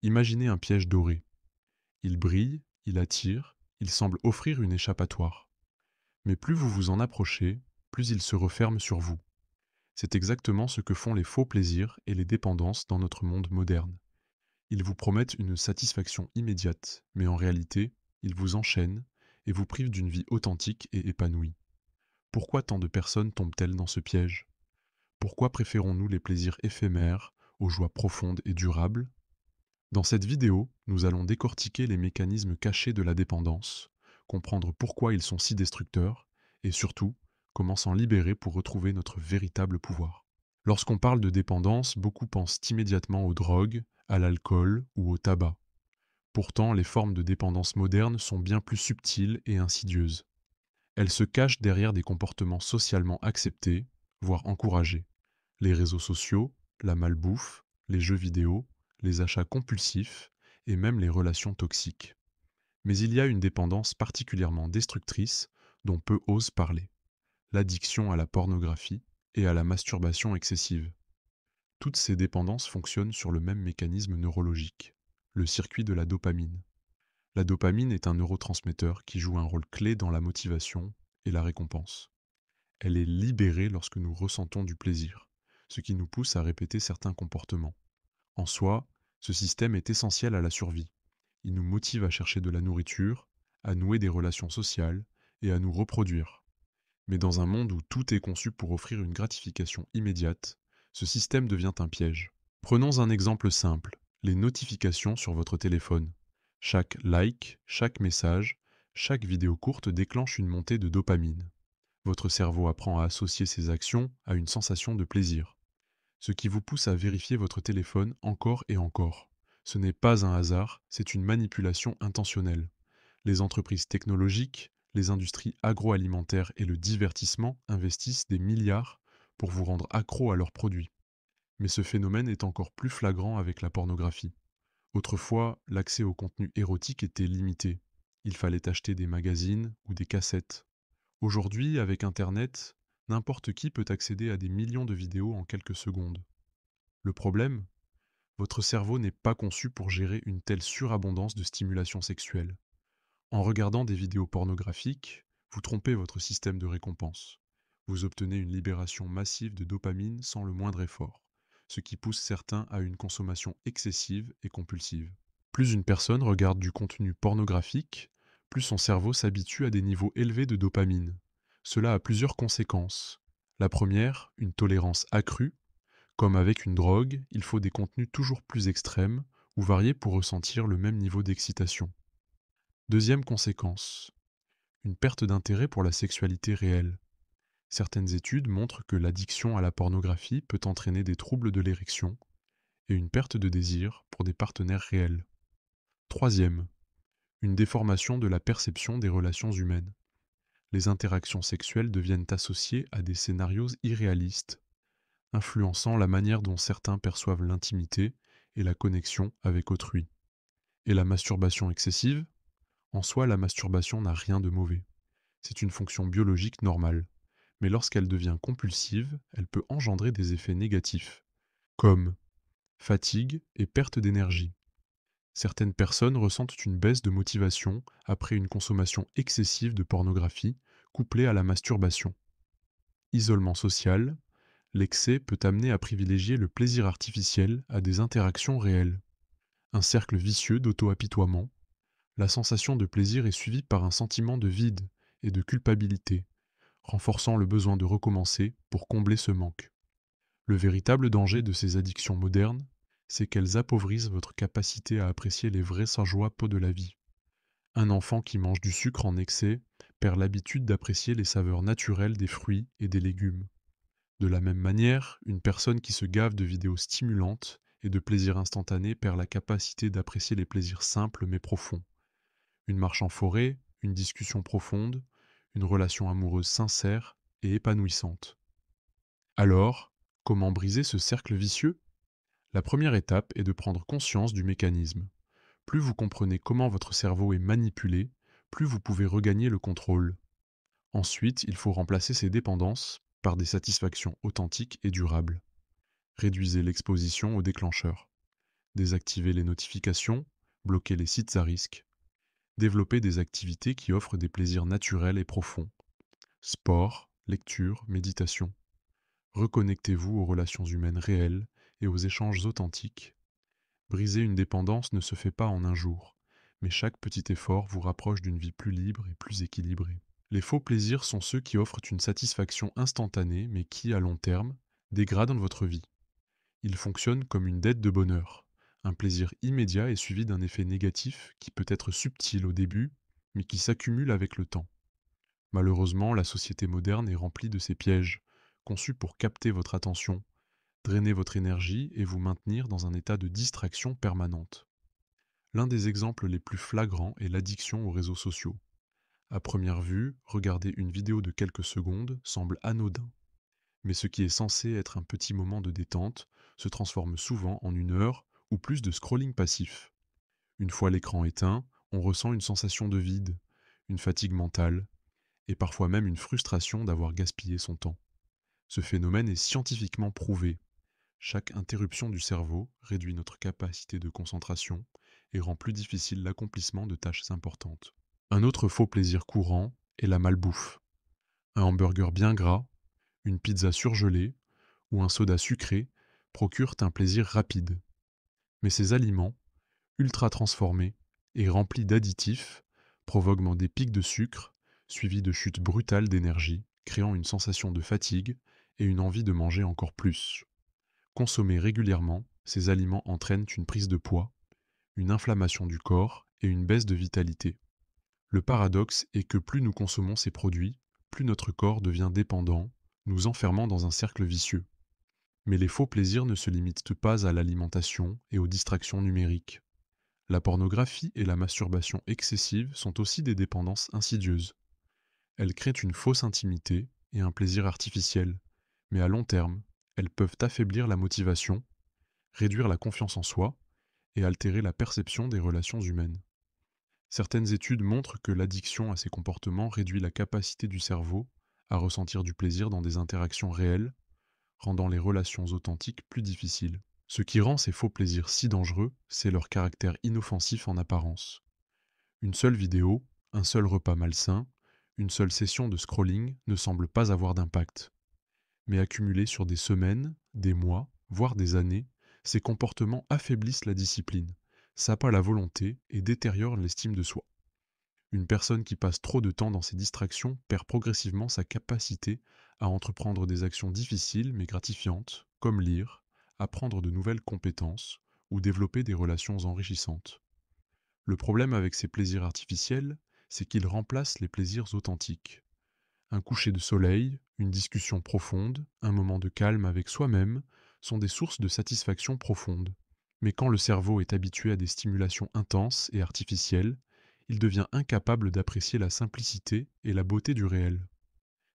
Imaginez un piège doré. Il brille, il attire, il semble offrir une échappatoire. Mais plus vous vous en approchez, plus il se referme sur vous. C'est exactement ce que font les faux plaisirs et les dépendances dans notre monde moderne. Ils vous promettent une satisfaction immédiate, mais en réalité, ils vous enchaînent et vous privent d'une vie authentique et épanouie. Pourquoi tant de personnes tombent-elles dans ce piège? Pourquoi préférons-nous les plaisirs éphémères aux joies profondes et durables? Dans cette vidéo, nous allons décortiquer les mécanismes cachés de la dépendance, comprendre pourquoi ils sont si destructeurs, et surtout, comment s'en libérer pour retrouver notre véritable pouvoir. Lorsqu'on parle de dépendance, beaucoup pensent immédiatement aux drogues, à l'alcool ou au tabac. Pourtant, les formes de dépendance modernes sont bien plus subtiles et insidieuses. Elles se cachent derrière des comportements socialement acceptés, voire encouragés. Les réseaux sociaux, la malbouffe, les jeux vidéo, les achats compulsifs et même les relations toxiques. Mais il y a une dépendance particulièrement destructrice dont peu osent parler: l'addiction à la pornographie et à la masturbation excessive. Toutes ces dépendances fonctionnent sur le même mécanisme neurologique, le circuit de la dopamine. La dopamine est un neurotransmetteur qui joue un rôle clé dans la motivation et la récompense. Elle est libérée lorsque nous ressentons du plaisir, ce qui nous pousse à répéter certains comportements. En soi, ce système est essentiel à la survie. Il nous motive à chercher de la nourriture, à nouer des relations sociales et à nous reproduire. Mais dans un monde où tout est conçu pour offrir une gratification immédiate, ce système devient un piège. Prenons un exemple simple: les notifications sur votre téléphone. Chaque like, chaque message, chaque vidéo courte déclenche une montée de dopamine. Votre cerveau apprend à associer ces actions à une sensation de plaisir, ce qui vous pousse à vérifier votre téléphone encore et encore. Ce n'est pas un hasard, c'est une manipulation intentionnelle. Les entreprises technologiques, les industries agroalimentaires et le divertissement investissent des milliards pour vous rendre accro à leurs produits. Mais ce phénomène est encore plus flagrant avec la pornographie. Autrefois, l'accès au contenu érotique était limité. Il fallait acheter des magazines ou des cassettes. Aujourd'hui, avec Internet, n'importe qui peut accéder à des millions de vidéos en quelques secondes. Le problème, votre cerveau n'est pas conçu pour gérer une telle surabondance de stimulation sexuelle. En regardant des vidéos pornographiques, vous trompez votre système de récompense. Vous obtenez une libération massive de dopamine sans le moindre effort, ce qui pousse certains à une consommation excessive et compulsive. Plus une personne regarde du contenu pornographique, plus son cerveau s'habitue à des niveaux élevés de dopamine. Cela a plusieurs conséquences. La première, une tolérance accrue. Comme avec une drogue, il faut des contenus toujours plus extrêmes ou variés pour ressentir le même niveau d'excitation. Deuxième conséquence, une perte d'intérêt pour la sexualité réelle. Certaines études montrent que l'addiction à la pornographie peut entraîner des troubles de l'érection et une perte de désir pour des partenaires réels. Troisième, une déformation de la perception des relations humaines. Les interactions sexuelles deviennent associées à des scénarios irréalistes, influençant la manière dont certains perçoivent l'intimité et la connexion avec autrui. Et la masturbation excessive? En soi, la masturbation n'a rien de mauvais. C'est une fonction biologique normale. Mais lorsqu'elle devient compulsive, elle peut engendrer des effets négatifs, comme fatigue et perte d'énergie. Certaines personnes ressentent une baisse de motivation après une consommation excessive de pornographie, couplée à la masturbation. Isolement social, l'excès peut amener à privilégier le plaisir artificiel à des interactions réelles. Un cercle vicieux d'auto-apitoiement. La sensation de plaisir est suivie par un sentiment de vide et de culpabilité, renforçant le besoin de recommencer pour combler ce manque. Le véritable danger de ces addictions modernes, c'est qu'elles appauvrissent votre capacité à apprécier les vraies joies de la vie. Un enfant qui mange du sucre en excès perd l'habitude d'apprécier les saveurs naturelles des fruits et des légumes. De la même manière, une personne qui se gave de vidéos stimulantes et de plaisirs instantanés perd la capacité d'apprécier les plaisirs simples mais profonds. Une marche en forêt, une discussion profonde, une relation amoureuse sincère et épanouissante. Alors, comment briser ce cercle vicieux? La première étape est de prendre conscience du mécanisme. Plus vous comprenez comment votre cerveau est manipulé, plus vous pouvez regagner le contrôle. Ensuite, il faut remplacer ces dépendances par des satisfactions authentiques et durables. Réduisez l'exposition aux déclencheurs. Désactiver les notifications, bloquer les sites à risque, développer des activités qui offrent des plaisirs naturels et profonds. Sport, lecture, méditation. Reconnectez-vous aux relations humaines réelles et aux échanges authentiques. Briser une dépendance ne se fait pas en un jour, mais chaque petit effort vous rapproche d'une vie plus libre et plus équilibrée. Les faux plaisirs sont ceux qui offrent une satisfaction instantanée mais qui, à long terme, dégradent votre vie. Ils fonctionnent comme une dette de bonheur. Un plaisir immédiat est suivi d'un effet négatif qui peut être subtil au début, mais qui s'accumule avec le temps. Malheureusement, la société moderne est remplie de ces pièges, conçus pour capter votre attention, drainer votre énergie et vous maintenir dans un état de distraction permanente. L'un des exemples les plus flagrants est l'addiction aux réseaux sociaux. À première vue, regarder une vidéo de quelques secondes semble anodin, mais ce qui est censé être un petit moment de détente se transforme souvent en une heure ou plus de scrolling passif. Une fois l'écran éteint, on ressent une sensation de vide, une fatigue mentale, et parfois même une frustration d'avoir gaspillé son temps. Ce phénomène est scientifiquement prouvé. Chaque interruption du cerveau réduit notre capacité de concentration et rend plus difficile l'accomplissement de tâches importantes. Un autre faux plaisir courant est la malbouffe. Un hamburger bien gras, une pizza surgelée ou un soda sucré procurent un plaisir rapide. Mais ces aliments, ultra transformés et remplis d'additifs, provoquent des pics de sucre suivis de chutes brutales d'énergie, créant une sensation de fatigue et une envie de manger encore plus. Consommés régulièrement, ces aliments entraînent une prise de poids, une inflammation du corps et une baisse de vitalité. Le paradoxe est que plus nous consommons ces produits, plus notre corps devient dépendant, nous enfermant dans un cercle vicieux. Mais les faux plaisirs ne se limitent pas à l'alimentation et aux distractions numériques. La pornographie et la masturbation excessive sont aussi des dépendances insidieuses. Elles créent une fausse intimité et un plaisir artificiel, mais à long terme, elles peuvent affaiblir la motivation, réduire la confiance en soi et altérer la perception des relations humaines. Certaines études montrent que l'addiction à ces comportements réduit la capacité du cerveau à ressentir du plaisir dans des interactions réelles, rendant les relations authentiques plus difficiles. Ce qui rend ces faux plaisirs si dangereux, c'est leur caractère inoffensif en apparence. Une seule vidéo, un seul repas malsain, une seule session de scrolling ne semble pas avoir d'impact. Mais accumulés sur des semaines, des mois, voire des années, ces comportements affaiblissent la discipline, sapent la volonté et détériorent l'estime de soi. Une personne qui passe trop de temps dans ses distractions perd progressivement sa capacité à entreprendre des actions difficiles mais gratifiantes, comme lire, apprendre de nouvelles compétences ou développer des relations enrichissantes. Le problème avec ces plaisirs artificiels, c'est qu'ils remplacent les plaisirs authentiques. Un coucher de soleil, une discussion profonde, un moment de calme avec soi-même sont des sources de satisfaction profonde. Mais quand le cerveau est habitué à des stimulations intenses et artificielles, il devient incapable d'apprécier la simplicité et la beauté du réel.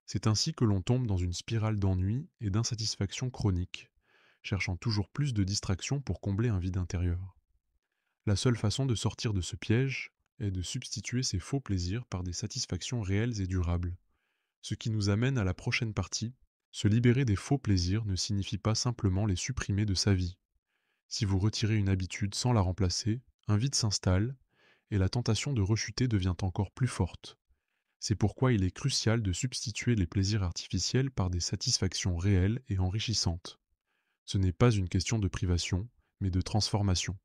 C'est ainsi que l'on tombe dans une spirale d'ennui et d'insatisfaction chronique, cherchant toujours plus de distractions pour combler un vide intérieur. La seule façon de sortir de ce piège est de substituer ces faux plaisirs par des satisfactions réelles et durables. Ce qui nous amène à la prochaine partie. Se libérer des faux plaisirs ne signifie pas simplement les supprimer de sa vie. Si vous retirez une habitude sans la remplacer, un vide s'installe et la tentation de rechuter devient encore plus forte. C'est pourquoi il est crucial de substituer les plaisirs artificiels par des satisfactions réelles et enrichissantes. Ce n'est pas une question de privation, mais de transformation.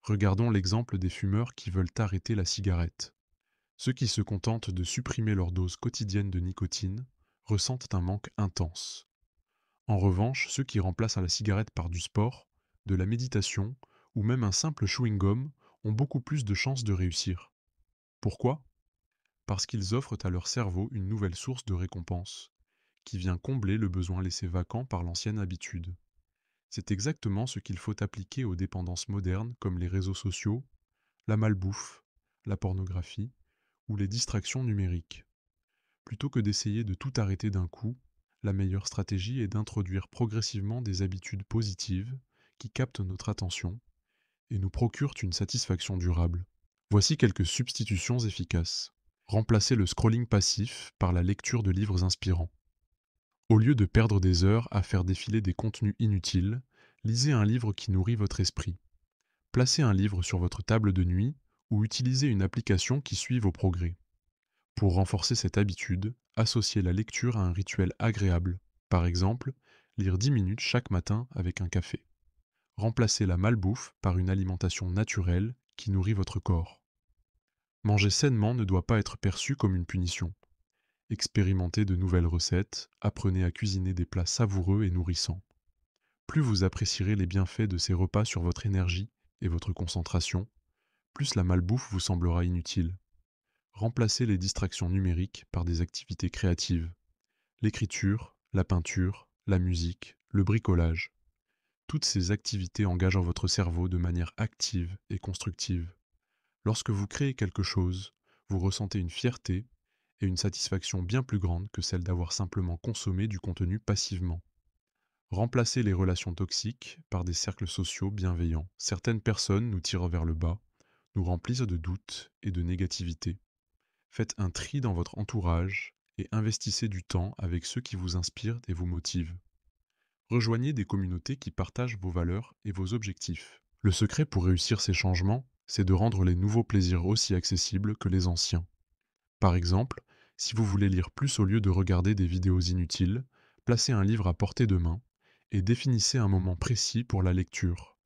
Regardons l'exemple des fumeurs qui veulent arrêter la cigarette. Ceux qui se contentent de supprimer leur dose quotidienne de nicotine ressentent un manque intense. En revanche, ceux qui remplacent la cigarette par du sport, de la méditation ou même un simple chewing-gum ont beaucoup plus de chances de réussir. Pourquoi ? Parce qu'ils offrent à leur cerveau une nouvelle source de récompense, qui vient combler le besoin laissé vacant par l'ancienne habitude. C'est exactement ce qu'il faut appliquer aux dépendances modernes comme les réseaux sociaux, la malbouffe, la pornographie ou les distractions numériques. Plutôt que d'essayer de tout arrêter d'un coup, la meilleure stratégie est d'introduire progressivement des habitudes positives qui captent notre attention et nous procurent une satisfaction durable. Voici quelques substitutions efficaces. Remplacez le scrolling passif par la lecture de livres inspirants. Au lieu de perdre des heures à faire défiler des contenus inutiles, lisez un livre qui nourrit votre esprit. Placez un livre sur votre table de nuit ou utilisez une application qui suit vos progrès. Pour renforcer cette habitude, associez la lecture à un rituel agréable. Par exemple, lire 10 minutes chaque matin avec un café. Remplacez la malbouffe par une alimentation naturelle qui nourrit votre corps. Manger sainement ne doit pas être perçu comme une punition. Expérimentez de nouvelles recettes, apprenez à cuisiner des plats savoureux et nourrissants. Plus vous apprécierez les bienfaits de ces repas sur votre énergie et votre concentration, plus la malbouffe vous semblera inutile. Remplacez les distractions numériques par des activités créatives. L'écriture, la peinture, la musique, le bricolage. Toutes ces activités engagent votre cerveau de manière active et constructive. Lorsque vous créez quelque chose, vous ressentez une fierté et une satisfaction bien plus grande que celle d'avoir simplement consommé du contenu passivement. Remplacez les relations toxiques par des cercles sociaux bienveillants. Certaines personnes nous tirent vers le bas, nous remplissent de doutes et de négativité. Faites un tri dans votre entourage et investissez du temps avec ceux qui vous inspirent et vous motivent. Rejoignez des communautés qui partagent vos valeurs et vos objectifs. Le secret pour réussir ces changements, c'est de rendre les nouveaux plaisirs aussi accessibles que les anciens. Par exemple, si vous voulez lire plus au lieu de regarder des vidéos inutiles, placez un livre à portée de main et définissez un moment précis pour la lecture.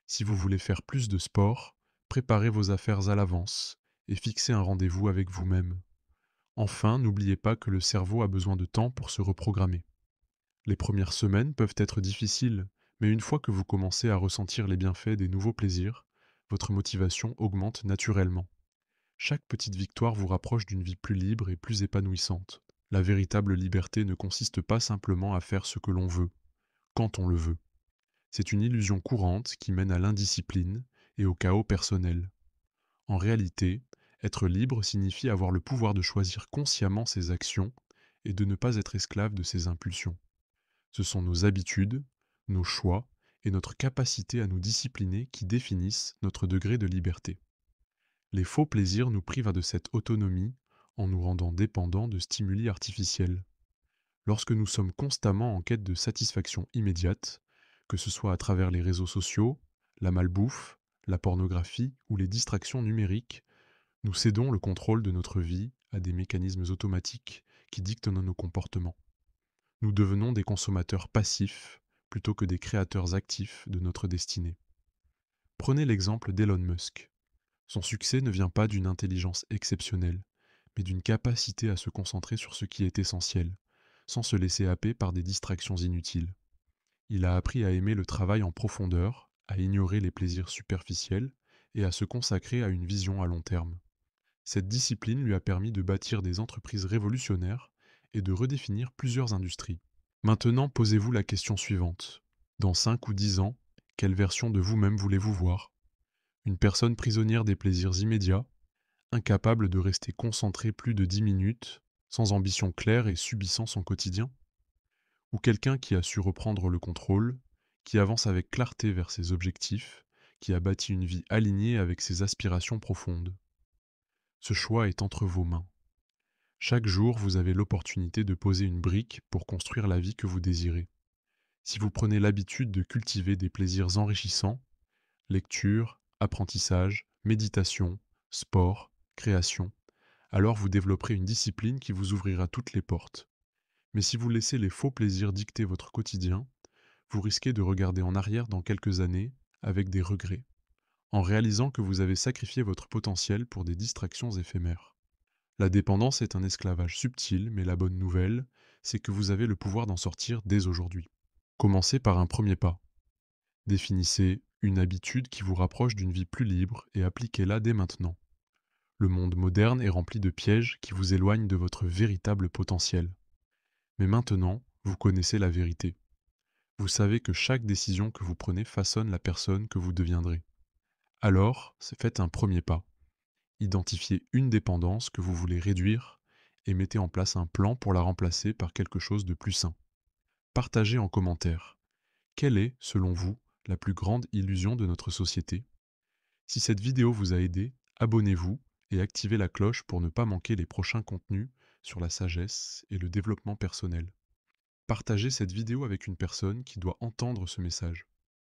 Si vous voulez faire plus de sport, préparez vos affaires à l'avance et fixez un rendez-vous avec vous-même. Enfin, n'oubliez pas que le cerveau a besoin de temps pour se reprogrammer. Les premières semaines peuvent être difficiles, mais une fois que vous commencez à ressentir les bienfaits des nouveaux plaisirs, votre motivation augmente naturellement. Chaque petite victoire vous rapproche d'une vie plus libre et plus épanouissante. La véritable liberté ne consiste pas simplement à faire ce que l'on veut, quand on le veut. C'est une illusion courante qui mène à l'indiscipline et au chaos personnel. En réalité, être libre signifie avoir le pouvoir de choisir consciemment ses actions et de ne pas être esclave de ses impulsions. Ce sont nos habitudes, nos choix et notre capacité à nous discipliner qui définissent notre degré de liberté. Les faux plaisirs nous privent de cette autonomie en nous rendant dépendants de stimuli artificiels. Lorsque nous sommes constamment en quête de satisfaction immédiate, que ce soit à travers les réseaux sociaux, la malbouffe, la pornographie ou les distractions numériques, nous cédons le contrôle de notre vie à des mécanismes automatiques qui dictent nos comportements. Nous devenons des consommateurs passifs plutôt que des créateurs actifs de notre destinée. Prenez l'exemple d'Elon Musk. Son succès ne vient pas d'une intelligence exceptionnelle, mais d'une capacité à se concentrer sur ce qui est essentiel, sans se laisser happer par des distractions inutiles. Il a appris à aimer le travail en profondeur, à ignorer les plaisirs superficiels et à se consacrer à une vision à long terme. Cette discipline lui a permis de bâtir des entreprises révolutionnaires et de redéfinir plusieurs industries. Maintenant, posez-vous la question suivante. Dans 5 ou 10 ans, quelle version de vous-même voulez-vous voir? Une personne prisonnière des plaisirs immédiats, incapable de rester concentrée plus de 10 minutes, sans ambition claire et subissant son quotidien? Ou quelqu'un qui a su reprendre le contrôle, qui avance avec clarté vers ses objectifs, qui a bâti une vie alignée avec ses aspirations profondes? Ce choix est entre vos mains. Chaque jour, vous avez l'opportunité de poser une brique pour construire la vie que vous désirez. Si vous prenez l'habitude de cultiver des plaisirs enrichissants, lecture, apprentissage, méditation, sport, création, alors vous développerez une discipline qui vous ouvrira toutes les portes. Mais si vous laissez les faux plaisirs dicter votre quotidien, vous risquez de regarder en arrière dans quelques années avec des regrets, en réalisant que vous avez sacrifié votre potentiel pour des distractions éphémères. La dépendance est un esclavage subtil, mais la bonne nouvelle, c'est que vous avez le pouvoir d'en sortir dès aujourd'hui. Commencez par un premier pas. Définissez une habitude qui vous rapproche d'une vie plus libre et appliquez-la dès maintenant. Le monde moderne est rempli de pièges qui vous éloignent de votre véritable potentiel. Mais maintenant, vous connaissez la vérité. Vous savez que chaque décision que vous prenez façonne la personne que vous deviendrez. Alors, faites un premier pas. Identifiez une dépendance que vous voulez réduire et mettez en place un plan pour la remplacer par quelque chose de plus sain. Partagez en commentaire. Quelle est, selon vous, la plus grande illusion de notre société? Si cette vidéo vous a aidé, abonnez-vous et activez la cloche pour ne pas manquer les prochains contenus sur la sagesse et le développement personnel. Partagez cette vidéo avec une personne qui doit entendre ce message.